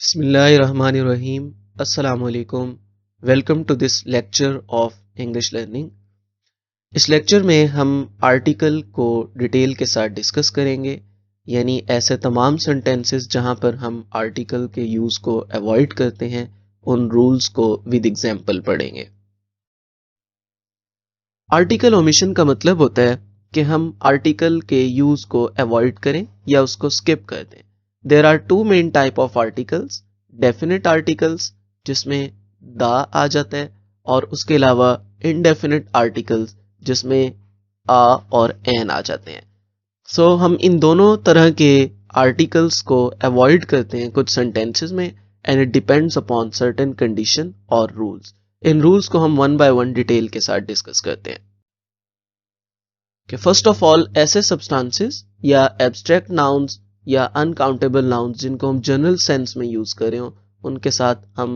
Bismillahirrahmanirrahim. Assalamu alaikum. Welcome to this lecture of English learning. इस lecture में हम article को डिटेल के साथ डिस्कस करेंगे, यानी ऐसे तमाम सेंटेंसेस जहां पर हम आर्टिकल के यूज़ को अवॉइड करते हैं, उन रूल्स को विद एग्जांपल पढ़ेंगे। आर्टिकल ओमिशन का मतलब होता है कि हम आर्टिकल के यूज़ को अवॉइड करें या उसको स्किप कर दें। There are two main type of articles, definite articles जिसमें द आ जाता है, और उसके अलावा इनडेफिनेट आर्टिकल्स जिसमें आ और एन आ जाते हैं। सो हम इन दोनों तरह के आर्टिकल्स को अवॉइड करते हैं कुछ सेंटेंसेस में, and it depends upon certain condition और रूल्स। इन रूल्स को हम वन बाय वन डिटेल के साथ डिस्कस करते हैं। कि फर्स्ट ऑफ ऑल, ऐसे सब्सटेंसेस या एब्स्ट्रैक्ट नाउन्स या अनकाउंटेबल नाउन्स जिनको हम जनरल सेंस में यूज कर रहे हो, उनके साथ हम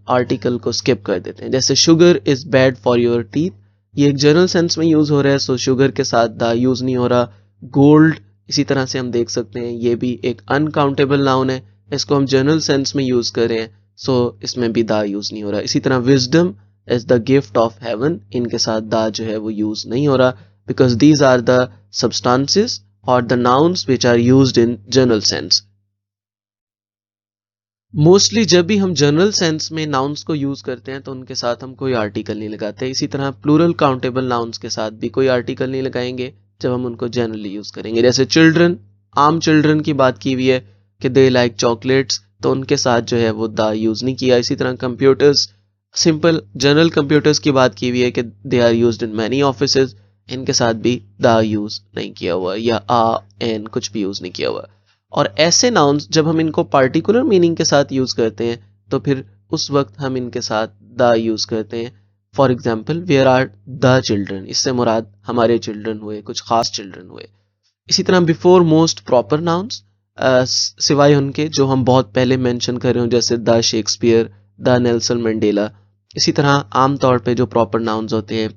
आर्टिकल को स्किप कर देते हैं। जैसे sugar is bad for your teeth, ये एक जनरल सेंस में यूज हो रहा है, सो शुगर के साथ द यूज नहीं हो रहा। गोल्ड इसी तरह से हम देख सकते हैं, ये भी एक अनकाउंटेबल नाउन है, इसको हम जनरल सेंस में यूज कर रहे हैं, सो इसमें भी द यूज नहीं हो रहा। इसी तरह wisdom is the gift of haven, इनके साथ द जो है वो यूज नहीं हो रहा, because these are the substances or the nouns which are used in general sense. Mostly जब भी हम जनरल सेंस में नाउन्स को यूज करते हैं तो उनके साथ हम कोई आर्टिकल नहीं लगाते। इसी तरह प्लूरल काउंटेबल नाउन्स के साथ भी कोई आर्टिकल नहीं लगाएंगे जब हम उनको जनरली यूज करेंगे। जैसे चिल्ड्रन, आम चिल्ड्रन की बात की हुई है कि दे लाइक चॉकलेट्स, तो उनके साथ जो है वो द यूज नहीं किया। इसी तरह कंप्यूटर्स, सिंपल जनरल कंप्यूटर्स की बात की हुई है कि they are used in many offices, इनके साथ भी द यूज नहीं किया हुआ, या आ एन कुछ भी यूज नहीं किया हुआ। और ऐसे नाउन्स जब हम इनको पार्टिकुलर मीनिंग के साथ यूज करते हैं तो फिर उस वक्त हम इनके साथ द यूज करते हैं। For example, where are the children, इससे मुराद हमारे चिल्ड्रन हुए, कुछ खास चिल्ड्रन हुए। इसी तरह बिफोर मोस्ट प्रॉपर नाउन्स, सिवाय उनके जो हम बहुत पहले मेंशन कर रहे हो, जैसे the Shakespeare, the Nelson Mandela. इसी तरह आमतौर पे जो प्रॉपर नाउन्स होते हैं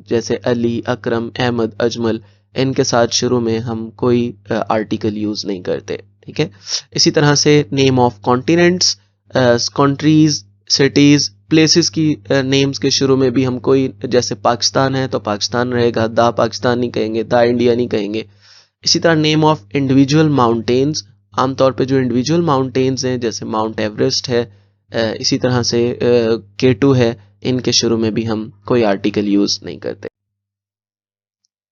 जैसे अली, अकरम, अहमद, अजमल, इनके साथ शुरू में हम कोई आर्टिकल यूज नहीं करते। ठीक है। इसी तरह से name of continents, countries, cities, places की नेम्स के शुरू में भी हम कोई, जैसे पाकिस्तान है तो पाकिस्तान रहेगा, द पाकिस्तान नहीं कहेंगे, द इंडिया नहीं कहेंगे। इसी तरह नेम ऑफ इंडिविजुअल माउंटेन्स, आमतौर पे जो इंडिविजुअल माउंटेन्स हैं जैसे माउंट एवरेस्ट है, इसी तरह से K2 है, इनके शुरू में भी हम कोई आर्टिकल यूज नहीं करते।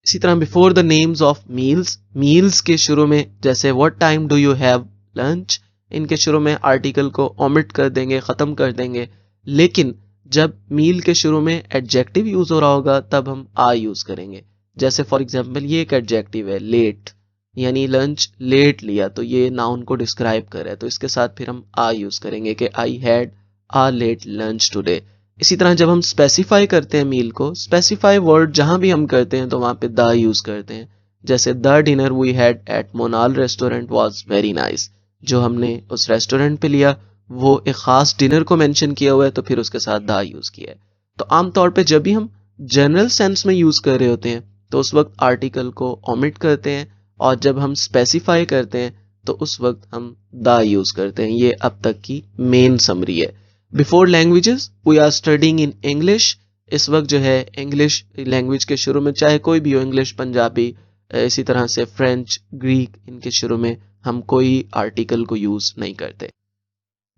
इसी तरह before the names of meals, meals के शुरू में जैसे what time do you have lunch, इनके शुरू में आर्टिकल को ओमिट कर देंगे, खत्म कर देंगे। लेकिन जब मील के शुरू में एडजेक्टिव यूज हो रहा होगा तब हम आ यूज करेंगे। जैसे फॉर एग्जाम्पल, ये एक एडजेक्टिव है लेट, यानी लंच लेट लिया, तो ये नाउन को डिस्क्राइब कर रहा है, तो इसके साथ फिर हम आ यूज करेंगे कि I had a late lunch today. इसी तरह जब हम स्पेसिफाई करते हैं मील को, स्पेसिफाई वर्ड जहां भी हम करते हैं तो वहां पे द यूज करते हैं। जैसे the dinner we had at Monal restaurant was very nice, जो हमने उस रेस्टोरेंट पे लिया वो एक खास डिनर को मेंशन किया हुआ है, तो फिर उसके साथ द यूज किया है। तो आमतौर पे जब भी हम जनरल सेंस में यूज कर रहे होते हैं तो उस वक्त आर्टिकल को ओमिट करते हैं, और जब हम स्पेसिफाई करते हैं तो उस वक्त हम द यूज करते हैं। ये अब तक की मेन समरी है। Before languages we are studying in English, इस वक्त जो है इंग्लिश लैंग्वेज के शुरू में चाहे कोई भी हो, इंग्लिश, पंजाबी, इसी तरह से फ्रेंच, ग्रीक, इनके शुरू में हम कोई आर्टिकल को यूज नहीं करते।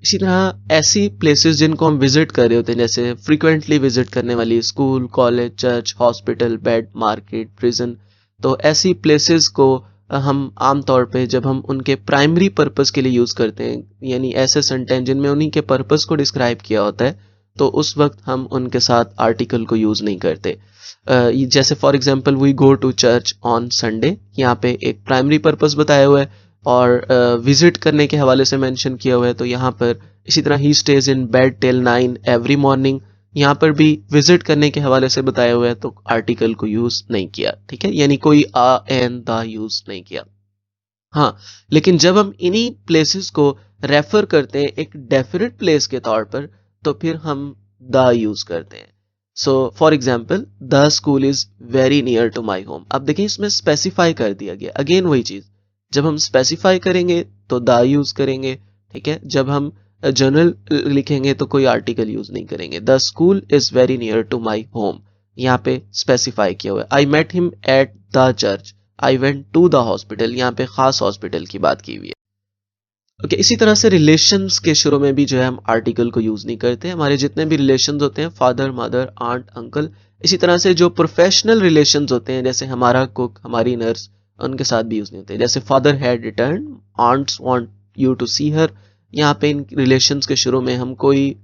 इसी तरह ऐसी प्लेसेस जिनको हम विजिट कर रहे होते हैं, जैसे फ्रीक्वेंटली विजिट करने वाली school, college, church, hospital, bed, market, prison, तो ऐसी प्लेसेस को हम आमतौर पे जब हम उनके प्राइमरी पर्पस के लिए यूज करते हैं, यानी ऐसे सेंटेंस जिनमें उन्हीं के पर्पस को डिस्क्राइब किया होता है, तो उस वक्त हम उनके साथ आर्टिकल को यूज नहीं करते। जैसे for example, we go to church on Sunday, यहाँ पे एक प्राइमरी पर्पस बताया हुआ है और विजिट करने के हवाले से मेंशन किया हुआ है, तो यहाँ पर इसी तरह ही stage in bed till 9 every morning, यहाँ पर भी विजिट करने के हवाले से बताया हुआ है, तो आर्टिकल को यूज नहीं किया। ठीक है, यानी कोई आ एन द यूज नहीं किया। हाँ, लेकिन जब हम इन्हीं प्लेसेस को रेफर करते हैं एक डेफिनेट प्लेस के तौर पर, तो फिर हम द यूज करते हैं। So for example, the school is very near to my home. अब देखिए इसमें स्पेसिफाई कर दिया गया, अगेन वही चीज, जब हम स्पेसिफाई करेंगे तो द यूज करेंगे, ठीक है, जब हम जर्नल लिखेंगे तो कोई आर्टिकल यूज नहीं करेंगे। The school is very near to my home, यहाँ पे स्पेसिफाई किया हुआ है। I met him at the church, I went to the hospital, यहाँ पे खास हॉस्पिटल की बात की हुई है। ओके, इसी तरह से रिलेशंस के शुरू में भी जो है हम आर्टिकल को यूज नहीं करते। हमारे जितने भी रिलेशंस होते हैं, फादर मदर आंट अंकल, इसी तरह से जो प्रोफेशनल रिलेशंस होते हैं जैसे हमारा कुक हमारी नर्स, उनके साथ भी यूज नहीं होते। जैसे father had return, aunts want you to see her, यहाँ पे इन रिलेशंस के शुरू में हम कोई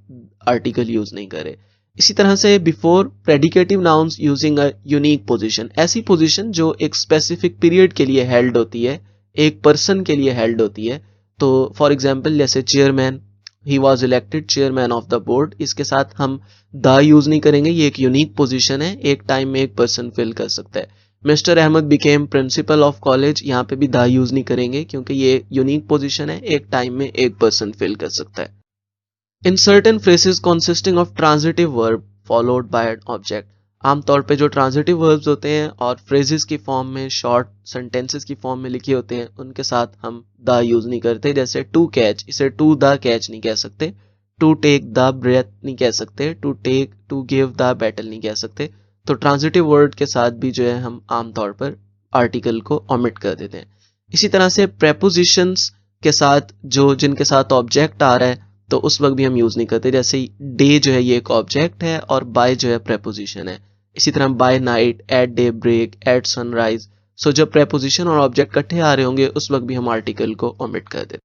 आर्टिकल यूज नहीं करें। इसी तरह से before predicative nouns using a unique position, ऐसी पोजीशन जो एक स्पेसिफिक पीरियड के लिए हेल्ड होती है, एक पर्सन के लिए हेल्ड होती है। तो फॉर एग्जाम्पल जैसे chairman, he was elected chairman of the board, इसके साथ हम द यूज नहीं करेंगे, ये एक यूनिक पोजीशन है, एक टाइम में एक पर्सन फिल कर सकता है। Mister Ahmad became principal of college, यहाँ पे भी द यूज नहीं करेंगे क्योंकि ये यूनिक पोजीशन है, एक टाइम में एक पर्सन फिल कर सकता है। In certain phrases consisting of transitive verb followed by an object, आमतौर पे जो ट्रांजिटिव वर्ब्स होते हैं और फ्रेजेस की फॉर्म में, शॉर्ट सेंटेंसेस की फॉर्म में लिखे होते हैं, उनके साथ हम द यूज नहीं करते। जैसे टू कैच, इसे टू द कैच नहीं कह सकते। टू टेक द ब्रेथ नहीं कह सकते। टू गिव द बैटल नहीं कह सकते। तो ट्रांजिटिव वर्ड के साथ भी जो है हम आमतौर पर आर्टिकल को ओमिट कर देते हैं। इसी तरह से प्रेपोजिशंस के साथ जो जिनके साथ ऑब्जेक्ट आ रहा है तो उस वक्त भी हम यूज नहीं करते। जैसे डे जो है ये एक ऑब्जेक्ट है और बाय जो है प्रेपोजिशन है। इसी तरह by night, at day break, at sunrise. So जब प्रेपोजिशन और ऑब्जेक्ट इकट्ठे आ रहे होंगे उस वक्त भी हम आर्टिकल को ओमिट कर देते।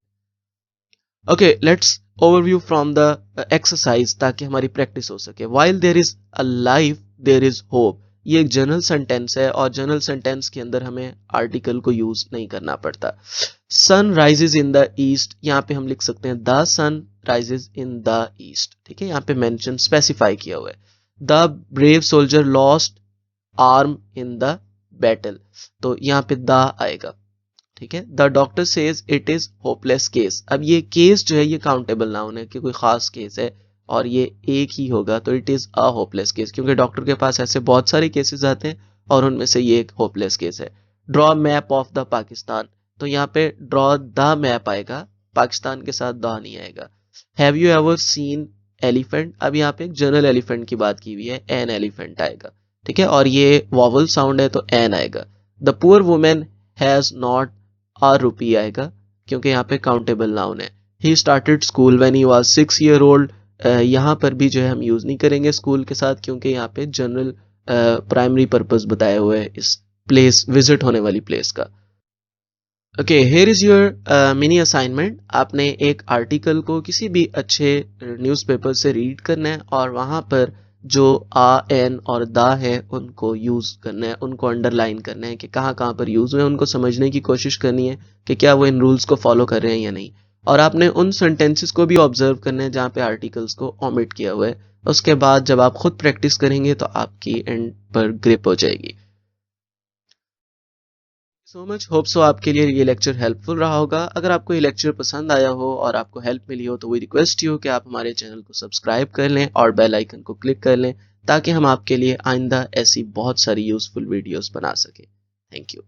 Okay, let's overview from the exercise ताकि हमारी प्रैक्टिस हो सके। While there is a life there is hope, ये एक जनरल सेंटेंस है और जनरल सेंटेंस के अंदर हमें आर्टिकल को यूज नहीं करना पड़ता। Sun rises in the east, यहाँ पे हम लिख सकते हैं the sun rises in the east, ठीक है, यहाँ पे मेंशन स्पेसिफाई किया हुआ है। The brave soldier lost arm in the battle, तो यहाँ पे द आएगा, ठीक है। The doctor says it is hopeless case, अब ये केस जो है ये काउंटेबल नाउन है कि कोई खास केस है और ये एक ही होगा, तो it is a hopeless case, क्योंकि डॉक्टर के पास ऐसे बहुत सारे केसेस आते हैं और उनमें से ये एक होपलेस केस है। Draw map of the Pakistan, तो यहाँ पे ड्रॉ द मैप आएगा, पाकिस्तान के साथ द नहीं आएगा। Have you ever seen elephant, अब यहाँ पे एक जनरल एलिफेंट की बात की हुई है, एन एलिफेंट आएगा, ठीक है, और ये वॉवल साउंड है तो एन आएगा। The poor women has not a rupee आएगा क्योंकि यहाँ पे काउंटेबल नाउन है। He started school when he was 6 year old, यहाँ पर भी जो है हम यूज नहीं करेंगे स्कूल के साथ क्योंकि यहाँ पे जनरल प्राइमरी पर्पस बताया हुआ है इस प्लेस, विजिट होने वाली प्लेस का। Okay, here is your mini assignment. आपने एक आर्टिकल को किसी भी अच्छे न्यूज़पेपर से रीड करना है और वहां पर जो आ एन और दा है उनको यूज करना है, उनको अंडरलाइन करना है कि कहाँ कहाँ पर यूज हुए, उनको समझने की कोशिश करनी है कि क्या वो इन रूल्स को फॉलो कर रहे हैं या नहीं। और आपने उन सेंटेंसेस को भी ऑब्जर्व करना है जहाँ पे आर्टिकल्स को ओमिट किया हुआ है। उसके बाद जब आप खुद प्रैक्टिस करेंगे तो आपकी एंड पर ग्रिप हो जाएगी। सो मच, होप सो आपके लिए ये लेक्चर हेल्पफुल रहा होगा। अगर आपको ये लेक्चर पसंद आया हो और आपको हेल्प मिली हो तो वी रिक्वेस्ट यू कि आप हमारे चैनल को सब्सक्राइब कर लें और बेल आइकन को क्लिक कर लें ताकि हम आपके लिए आइंदा ऐसी बहुत सारी यूजफुल वीडियोस बना सकें। Thank you.